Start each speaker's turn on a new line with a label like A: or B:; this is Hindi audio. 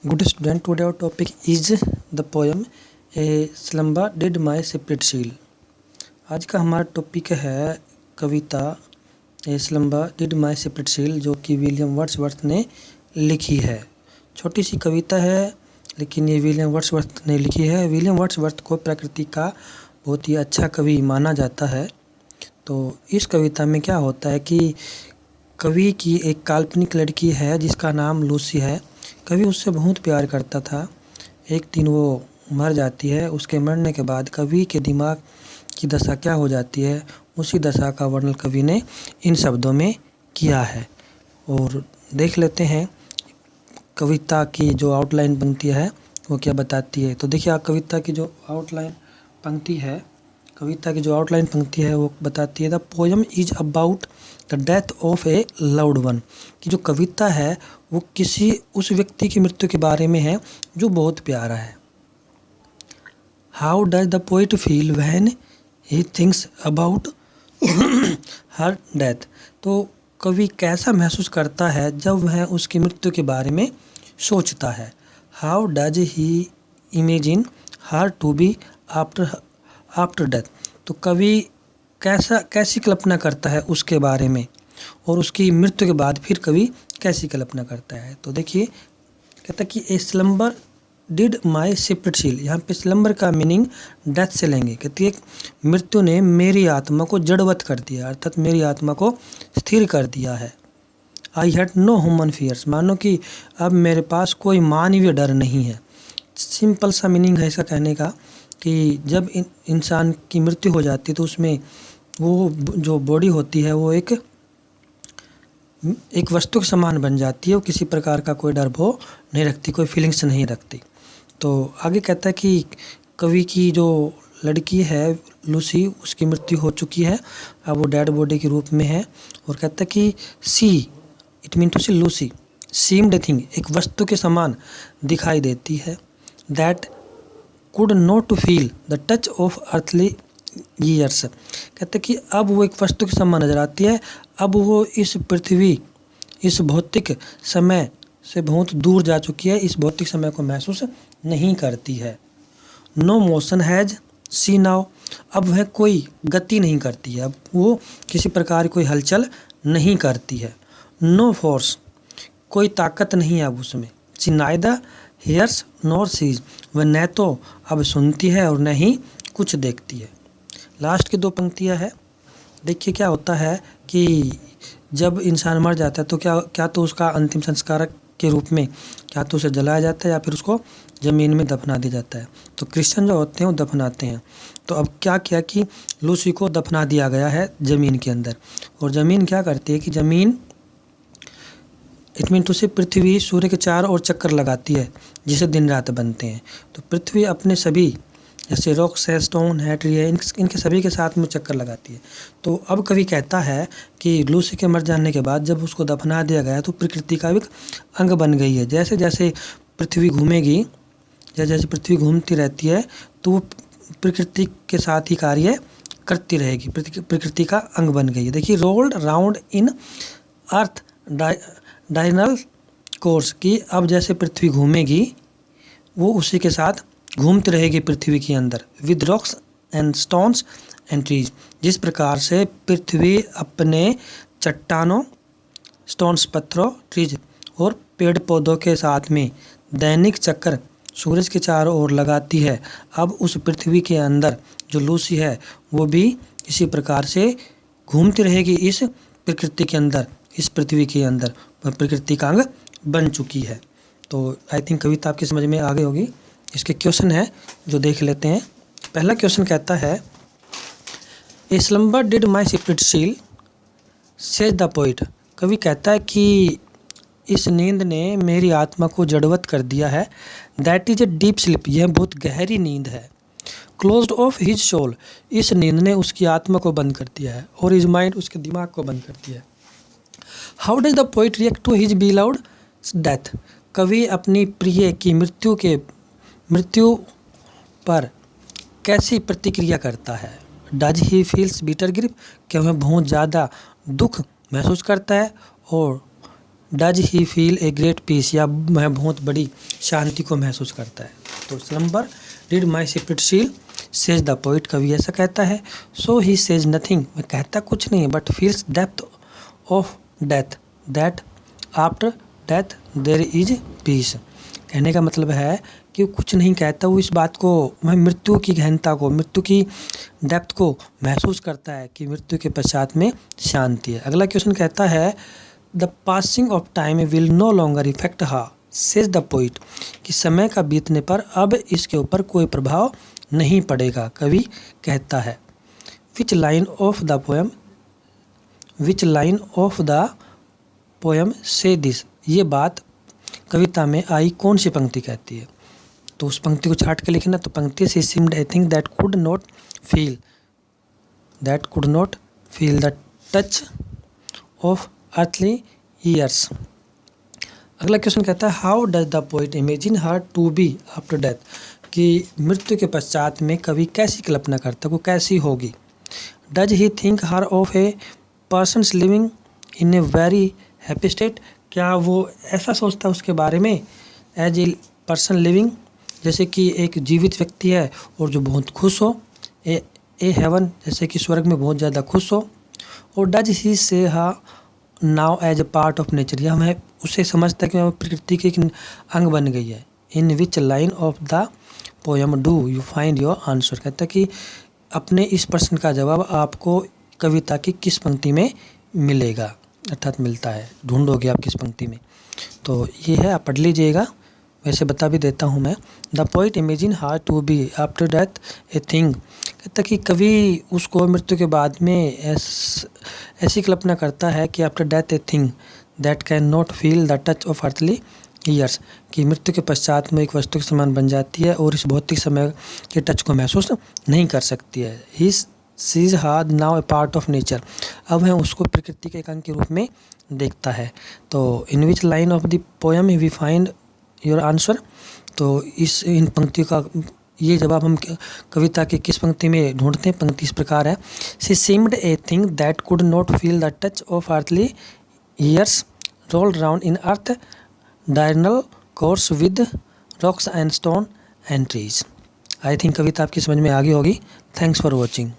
A: Good student, today our topic is the poem A Slumber Did My Spirit Seal। आज का हमारा टॉपिक है कविता a slumber did my spirit seal, जो कि विलियम वर्ड्सवर्थ ने लिखी है। छोटी सी कविता है, लेकिन ये विलियम वर्ड्सवर्थ ने लिखी है। विलियम वर्ड्सवर्थ को प्रकृति का बहुत ही अच्छा कवि माना जाता है। तो इस कविता में क्या होता है कि कवि की एक काल्पनिक लड़की है जिसका नाम लूसी है। कवि उससे बहुत प्यार करता था। एक दिन वो मर जाती है। उसके मरने के बाद कवि के दिमाग की दशा क्या हो जाती है, उसी दशा का वर्णन कवि ने इन शब्दों में किया है। और देख लेते हैं कविता की जो आउटलाइन पंक्ति है वो क्या बताती है। तो देखिए, कविता की जो आउटलाइन पंक्ति है वो बताती है the poem is about the death of A loved one, कि जो कविता है वो किसी उस व्यक्ति की मृत्यु के बारे में है जो बहुत प्यारा है। How does the poet feel when he thinks about her death, तो कवि कैसा महसूस करता है जब वह उसकी मृत्यु के बारे में सोचता है। How does he imagine her to be after death, तो कवि कैसी कल्पना करता है उसके बारे में, और उसकी मृत्यु के बाद फिर कवि कैसी कल्पना करता है। तो देखिए, कहता है कि a slumber did my spirit seal. यहाँ पे स्लम्बर का मीनिंग डेथ से लेंगे। कहती है मृत्यु ने मेरी आत्मा को जड़वत कर दिया, अर्थात मेरी आत्मा को स्थिर कर दिया है। I had no human fears, मानो कि अब मेरे पास कोई मानवीय डर नहीं है। सिंपल सा मीनिंग है इसका कहने का कि जब इंसान की मृत्यु हो जाती है तो उसमें वो जो बॉडी होती है वो एक वस्तु के समान बन जाती है। वो किसी प्रकार का कोई डर भो नहीं रखती, कोई फीलिंग्स नहीं रखती। तो आगे कहता है कि कवि की जो लड़की है लूसी, उसकी मृत्यु हो चुकी है, अब वो डेड बॉडी के रूप में है। और कहता है कि see it mean to see Lucy seemed a thing, एक वस्तु के समान दिखाई देती है। That could not to feel the touch of earthly years, कहते कि अब वो एक वस्तु के समान नजर आती है। अब वो इस पृथ्वी, इस भौतिक समय से बहुत दूर जा चुकी है, इस भौतिक समय को महसूस नहीं करती है। No motion has she now, अब वह कोई गति नहीं करती है, अब वो किसी प्रकार कोई हलचल नहीं करती है। नो फोर्स, कोई ताकत नहीं है अब उसमें। सी नाइदर हियर्स नॉर सीज, वह न तो अब सुनती है और न ही कुछ देखती है। लास्ट की दो पंक्तियां है। देखिए क्या होता है कि जब इंसान मर जाता है तो क्या तो उसका अंतिम संस्कार के रूप में क्या तो उसे जलाया जाता है या फिर उसको ज़मीन में दफना दिया जाता है। तो क्रिश्चियन जो होते हैं वो दफनाते हैं। तो अब क्या किया कि लूसी को दफना दिया गया है ज़मीन के अंदर। और ज़मीन क्या करती है कि ज़मीन इट मीन टू से पृथ्वी सूर्य के चारों ओर चक्कर लगाती है, जिसे दिन रात बनते हैं। तो पृथ्वी अपने सभी जैसे रॉक्स है, स्टोन है, ट्री है, इनके सभी के साथ में चक्कर लगाती है। तो अब कवि कहता है कि लूसी के मर जाने के बाद जब उसको दफना दिया गया तो प्रकृति का एक अंग बन गई है। जैसे जैसे पृथ्वी घूमेगी, जैसे जैसे पृथ्वी घूमती रहती है तो वो प्रकृति के साथ ही कार्य करती रहेगी, प्रकृति का अंग बन गई है। देखिए, rolled round in earth diurnal course, की अब जैसे पृथ्वी घूमेगी वो उसी के साथ घूमती रहेगी पृथ्वी के अंदर। With rocks and stones and trees, जिस प्रकार से पृथ्वी अपने चट्टानों, स्टोन्स पत्थरों, ट्रीज और पेड़ पौधों के साथ में दैनिक चक्कर सूरज के चारों ओर लगाती है, अब उस पृथ्वी के अंदर जो लूसी है वो भी इसी प्रकार से घूमती रहेगी इस प्रकृति के अंदर, इस पृथ्वी के अंदर वह प्रकृति का अंग बन चुकी है। तो आई थिंक कविता आपकी समझ में आ गई होगी। इसके क्वेश्चन है जो देख लेते हैं। पहला क्वेश्चन कहता है a slumber did my spirit seal says the poet, कवि कहता है कि इस नींद ने मेरी आत्मा को जड़वत कर दिया है। That is a deep sleep, यह बहुत गहरी नींद है। क्लोज्ड ऑफ हिज सोल, इस नींद ने उसकी आत्मा को बंद कर दिया है, और हिज माइंड, उसके दिमाग को बंद कर दिया है। How does the poet react to his beloved death, कवि अपनी प्रिय की मृत्यु पर कैसी प्रतिक्रिया करता है। Does he feels bitter grip, क्या वह बहुत ज़्यादा दुख महसूस करता है। और does he feel a great peace, या वह बहुत बड़ी शांति को महसूस करता है। तो नंबर रीड माई सेपरेट शील सेज द पोइट, कवि ऐसा कहता है। सो ही सेज नथिंग, वह कहता कुछ नहीं, but feels depth of death that after death there is peace. कहने का मतलब है कि वो कुछ नहीं कहता, वो इस बात को, वह मृत्यु की गहनता को, मृत्यु की डेप्थ को महसूस करता है कि मृत्यु के पश्चात में शांति है। अगला क्वेश्चन कहता है the passing of time will no longer effect her says the poet, कि समय का बीतने पर अब इसके ऊपर कोई प्रभाव नहीं पड़ेगा, कवि कहता है। विच लाइन ऑफ द पोएम से दिस, ये बात कविता में आई कौन सी पंक्ति कहती है। तो उस पंक्ति को छाट के लिखना। तो पंक्ति से seemed I think that could not feel the touch of earthly years. अगला क्वेश्चन कहता है how does the poet imagine her to be after death, कि मृत्यु के पश्चात में कवि कैसी कल्पना करता है, वो कैसी होगी। Does he think her of A persons living in a very happy state, क्या वो ऐसा सोचता है उसके बारे में एज ए पर्सन लिविंग, जैसे कि एक जीवित व्यक्ति है और जो बहुत खुश हो। ए हेवन, जैसे कि स्वर्ग में बहुत ज़्यादा खुश हो। और does he see her now as a part of nature, या हमें उसे समझता है कि वह प्रकृति की एक अंग बन गई है। In which line of the poem do you find your answer, कहता है कि अपने इस प्रश्न का जवाब आपको कविता की किस पंक्ति में मिलेगा, अर्थात मिलता है, ढूंढोगे आप किस पंक्ति में। तो ये है, आप पढ़ लीजिएगा। वैसे बता भी देता हूँ मैं। The poet imagine her to be after death a thing, कहता कि कवि उसको मृत्यु के बाद में ऐसी कल्पना करता है कि after death a thing that can not feel the touch of earthly years, कि मृत्यु के पश्चात में एक वस्तु के समान बन जाती है और इस भौतिक समय के टच को महसूस नहीं कर सकती है। ही सीज हार now A part of nature, अब वह उसको प्रकृति के एक अंग के रूप में देखता है। तो in which line of the poem we find your answer, तो इन पंक्ति का ये जवाब हम कविता की किस पंक्ति में ढूंढते हैं। पंक्ति इस प्रकार है। She seemed a thing that could not feel the touch of earthly years rolled round in earth diurnal course with rocks and stone and trees. I think कविता आपकी समझ में आ गई होगी। Thanks for watching.